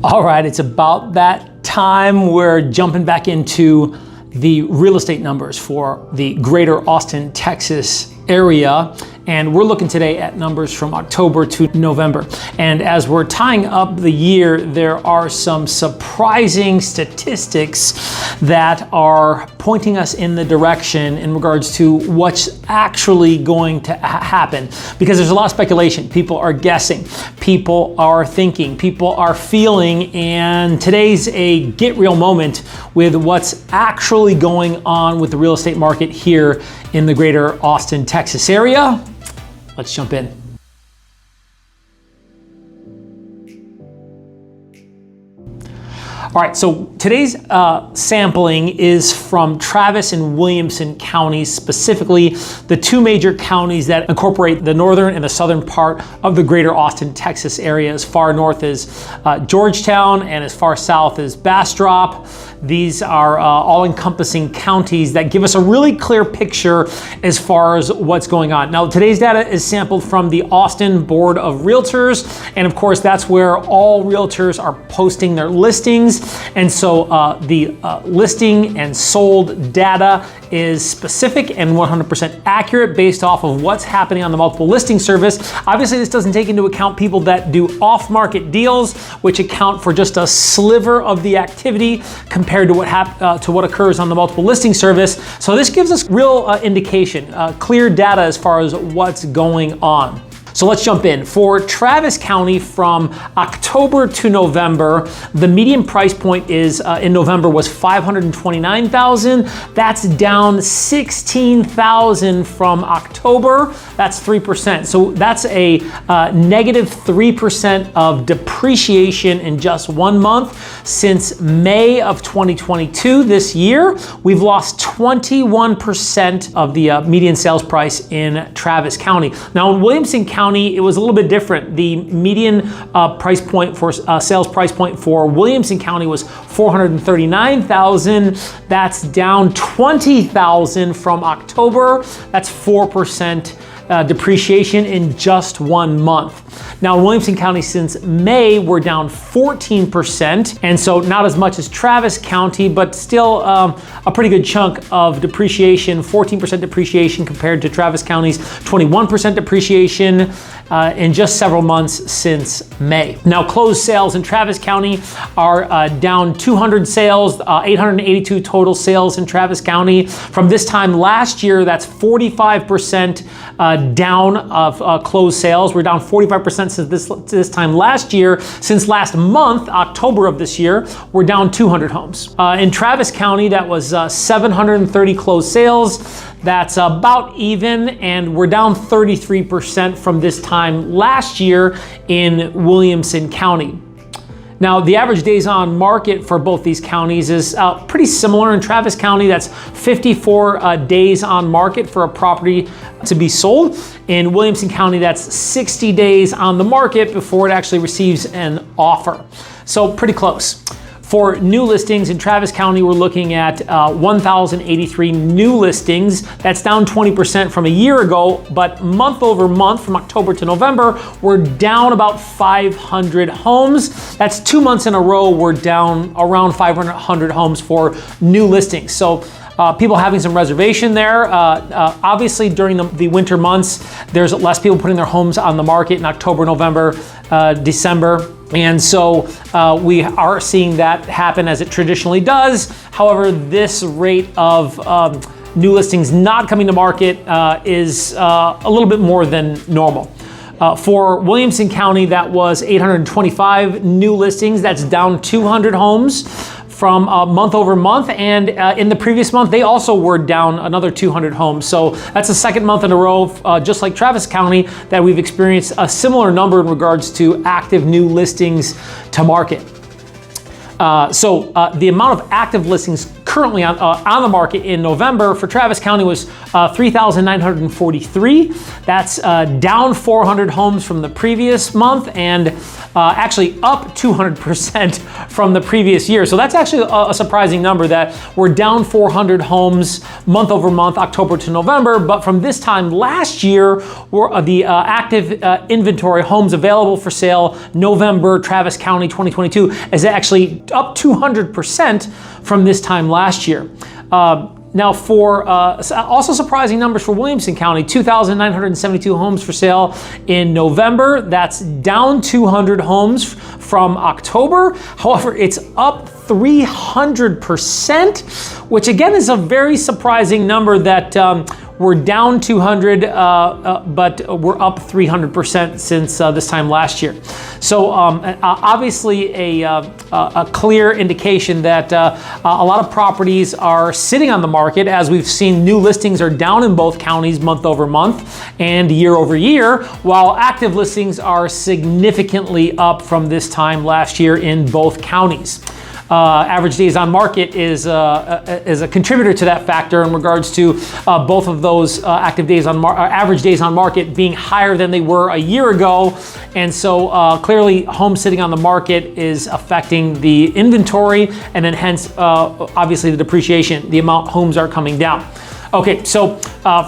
All right, it's about that time. We're jumping back into the real estate numbers for the greater Austin, Texas area. And we're looking today at numbers from October to November. And as we're tying up the year, there are some surprising statistics that are pointing us in the direction in regards to what's actually going to happen. Because there's a lot of speculation. People are guessing, people are thinking, people are feeling, and today's a get real moment with what's actually going on with the real estate market here in the greater Austin, Texas area. Let's jump in. All right, so today's sampling is from Travis and Williamson counties, specifically the two major counties that incorporate the northern and the southern part of the greater Austin, Texas area. As far north as Georgetown and as far south as Bastrop. These are all-encompassing counties that give us a really clear picture as far as what's going on. Now, today's data is sampled from the Austin Board of Realtors, and of course, that's where all realtors are posting their listings. And so the listing and sold data is specific and 100% accurate based off of what's happening on the multiple listing service. Obviously, this doesn't take into account people that do off-market deals, which account for just a sliver of the activity compared to what occurs on the multiple listing service. So this gives us real indication, clear data as far as what's going on. So let's jump in. For Travis County from October to November, the median price point is in November was $529,000. That's down $16,000 from October. That's 3%. So that's a negative 3% of depreciation in just 1 month. Since May of 2022, this year, we've lost 21% of the median sales price in Travis County. Now in Williamson County, it was a little bit different. The median price point for sales price point for Williamson County was $439,000. That's down $20,000 from October. That's 4% depreciation in just 1 month. Now in Williamson County since May, we're down 14%. And so not as much as Travis County, but still a pretty good chunk of depreciation, 14% depreciation compared to Travis County's 21% depreciation in just several months since May. Now closed sales in Travis County are down 200 sales, 882 total sales in Travis County. From this time last year, that's 45% down of closed sales. We're down 45% since this time last year. Since last month, October of this year, we're down 200 homes. In Travis County, that was 730 closed sales. That's about even, and we're down 33% from this time last year in Williamson County. Now, the average days on market for both these counties is pretty similar. In Travis County, that's 54 days on market for a property to be sold. In Williamson County, that's 60 days on the market before it actually receives an offer. So pretty close. For new listings in Travis County, we're looking at 1,083 new listings. That's down 20% from a year ago, but month over month from October to November, we're down about 500 homes. That's 2 months in a row, we're down around 500 homes for new listings. So people having some reservation there. Obviously during the winter months, there's less people putting their homes on the market in October, November, December. And so we are seeing that happen as it traditionally does. However, this rate of new listings not coming to market is a little bit more than normal. For Williamson County, that was 825 new listings. That's down 200 homes from month over month, and in the previous month they also were down another 200 homes. So that's the second month in a row, just like Travis County, that we've experienced a similar number in regards to active new listings to market. So the amount of active listings currently on the market in November for Travis County was 3,943. That's down 400 homes from the previous month, and actually up 200% from the previous year. So that's actually a surprising number, that we're down 400 homes month over month, October to November. But from this time last year, the active inventory homes available for sale November Travis County 2022 is actually up 200% from this time last year. Now, for also surprising numbers for Williamson County, 2,972 homes for sale in November. That's down 200 homes from October. However, it's up 300%, which again is a very surprising number, that we're down 200, but we're up 300% since this time last year. So obviously a clear indication that a lot of properties are sitting on the market, as we've seen new listings are down in both counties month over month and year over year, while active listings are significantly up from this time last year in both counties. Average days on market is a contributor to that factor in regards to both of those active days on average days on market being higher than they were a year ago. And so clearly home sitting on the market is affecting the inventory, and then hence obviously the depreciation, the amount homes are coming down. Okay, so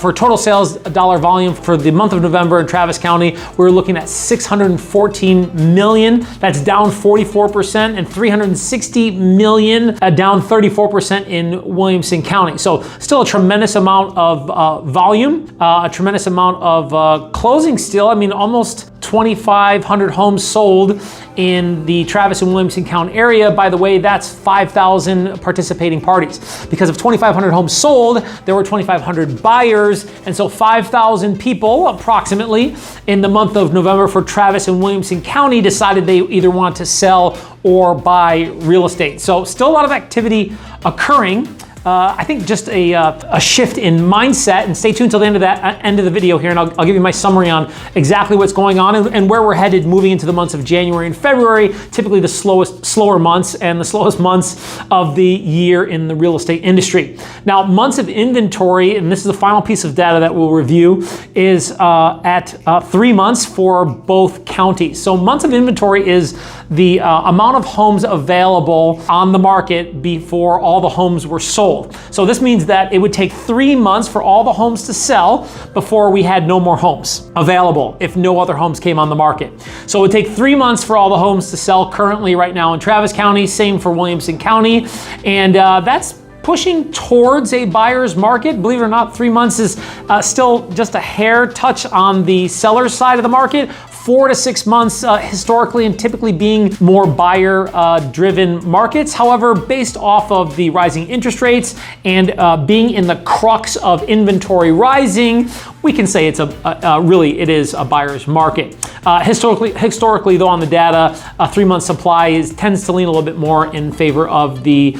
for total sales dollar volume for the month of November in Travis County, we're looking at $614 million. That's down 44%, and $360 million, down 34% in Williamson County. So still a tremendous amount of volume, a tremendous amount of closing still. I mean, almost 2,500 homes sold in the Travis and Williamson County area. By the way, that's 5,000 participating parties. Because of 2,500 homes sold, there were 2,500 buyers, and so 5,000 people approximately in the month of November for Travis and Williamson County decided they either want to sell or buy real estate. So still a lot of activity occurring. I think just a shift in mindset, and stay tuned till the end of the video here, and I'll give you my summary on exactly what's going on and where we're headed moving into the months of January and February, typically the slower months and the slowest months of the year in the real estate industry. Now, months of inventory, and this is the final piece of data that we'll review, is at 3 months for both counties. So months of inventory is the amount of homes available on the market before all the homes were sold. So this means that it would take 3 months for all the homes to sell before we had no more homes available if no other homes came on the market. So it would take 3 months for all the homes to sell currently right now in Travis County, same for Williamson County, and that's pushing towards a buyer's market. Believe it or not, 3 months is still just a hair touch on the seller's side of the market. 4 to 6 months historically and typically being more buyer driven markets. However, based off of the rising interest rates and being in the crux of inventory rising, we can say it's really it is a buyer's market. Historically though, on the data, a 3-month supply tends to lean a little bit more in favor of the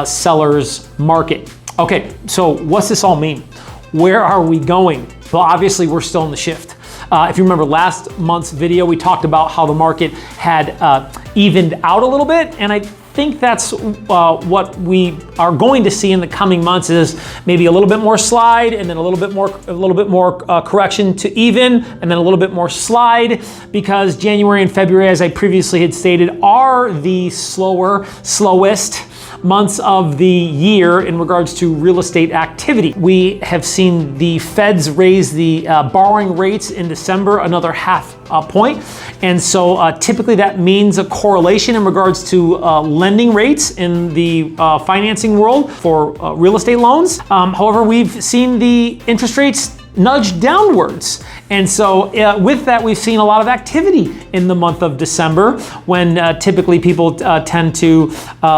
seller's market. Okay, so what's this all mean? Where are we going? Well, obviously we're still in the shift. If you remember last month's video, we talked about how the market had evened out a little bit, and I think that's what we are going to see in the coming months is maybe a little bit more slide, and then a little bit more correction to even, and then a little bit more slide, because January and February, as I previously had stated, are the slowest months of the year in regards to real estate activity. We have seen the feds raise the borrowing rates in December another half point, and so typically that means a correlation in regards to lending rates in the financing world for real estate loans. However, we've seen the interest rates nudge downwards. And so with that, we've seen a lot of activity in the month of December when typically people tend to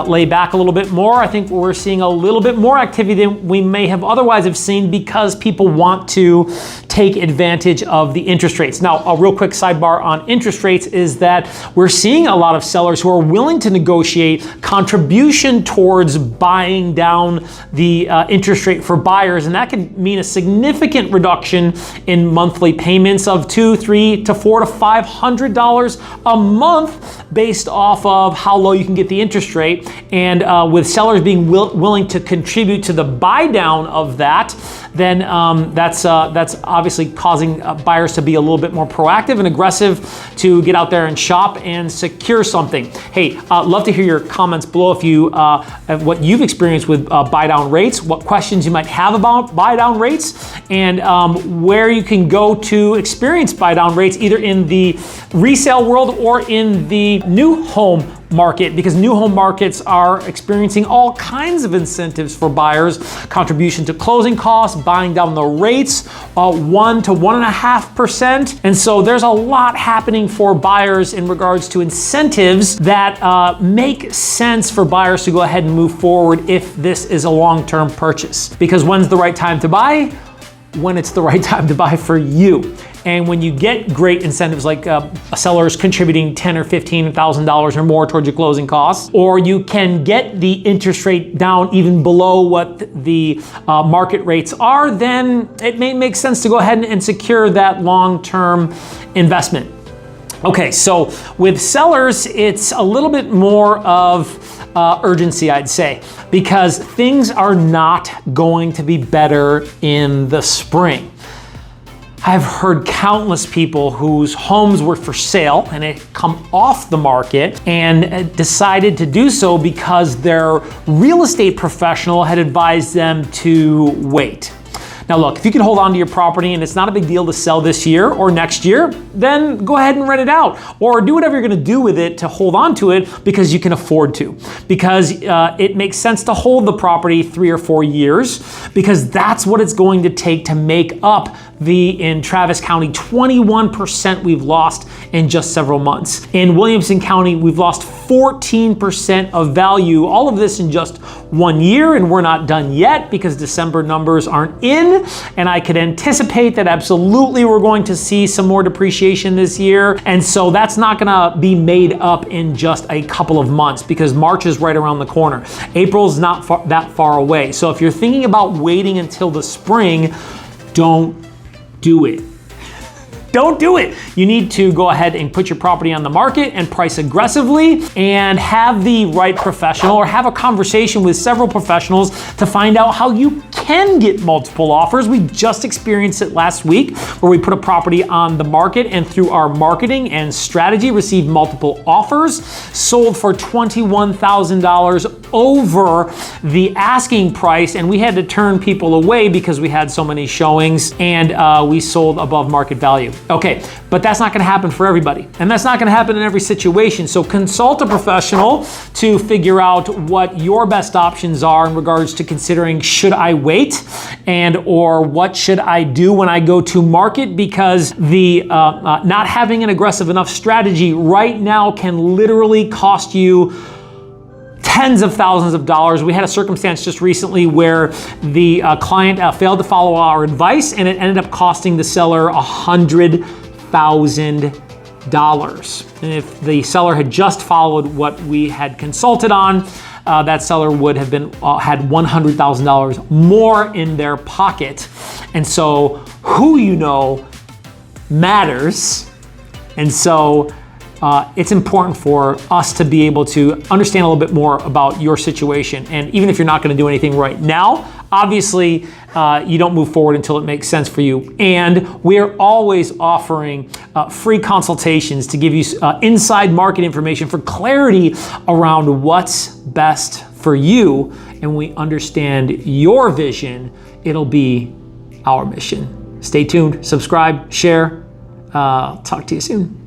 lay back a little bit more. I think we're seeing a little bit more activity than we may have otherwise have seen because people want to take advantage of the interest rates. Now, a real quick sidebar on interest rates is that we're seeing a lot of sellers who are willing to negotiate contribution towards buying down the interest rate for buyers, and that could mean a significant reduction in monthly payments of $200, $300 to $400 to $500 a month based off of how low you can get the interest rate. And with sellers being willing to contribute to the buy down of that, then that's obviously causing buyers to be a little bit more proactive and aggressive to get out there and shop and secure something. Hey, love to hear your comments below if you what you've experienced with buy down rates, what questions you might have about buy down rates, and where you can go to experience buy down rates, either in the resale world or in the new home market, because new home markets are experiencing all kinds of incentives for buyers: contribution to closing costs, buying down the rates, 1 to 1.5%. And so there's a lot happening for buyers in regards to incentives that make sense for buyers to go ahead and move forward if this is a long-term purchase. Because when's the right time to buy? When it's the right time to buy for you. And when you get great incentives like sellers contributing $10,000 or $15,000 or more towards your closing costs, or you can get the interest rate down even below what the market rates are, then it may make sense to go ahead and secure that long-term investment. Okay, so with sellers, it's a little bit more of urgency, I'd say, because things are not going to be better in the spring. I've heard countless people whose homes were for sale and had come off the market and decided to do so because their real estate professional had advised them to wait. Now look, if you can hold on to your property and it's not a big deal to sell this year or next year, then go ahead and rent it out, or do whatever you're gonna do with it to hold on to it because you can afford to. Because it makes sense to hold the property 3 or 4 years, because that's what it's going to take to make up in Travis County, 21% we've lost in just several months. In Williamson County, we've lost 14% of value, all of this in just 1 year, and we're not done yet because December numbers aren't in, and I could anticipate that absolutely we're going to see some more depreciation this year, and so that's not gonna be made up in just a couple of months because March is right around the corner. April's not that far away. So if you're thinking about waiting until the spring, don't do it. Don't do it. You need to go ahead and put your property on the market and price aggressively, and have the right professional, or have a conversation with several professionals to find out how you can get multiple offers. We just experienced it last week where we put a property on the market and through our marketing and strategy received multiple offers, sold for $21,000 over the asking price, and we had to turn people away because we had so many showings, and we sold above market value. Okay, but that's not gonna happen for everybody, and that's not gonna happen in every situation. So consult a professional to figure out what your best options are in regards to considering, should I wait, and or what should I do when I go to market, because the not having an aggressive enough strategy right now can literally cost you tens of thousands of dollars. We had a circumstance just recently where the client failed to follow our advice, and it ended up costing the seller $100,000. And if the seller had just followed what we had consulted on, that seller would have been had $100,000 more in their pocket. And so who you know matters. And so it's important for us to be able to understand a little bit more about your situation. And even if you're not going to do anything right now, obviously you don't move forward until it makes sense for you. And we're always offering free consultations to give you inside market information for clarity around what's best for you. And we understand your vision. It'll be our mission. Stay tuned, subscribe, share. Talk to you soon.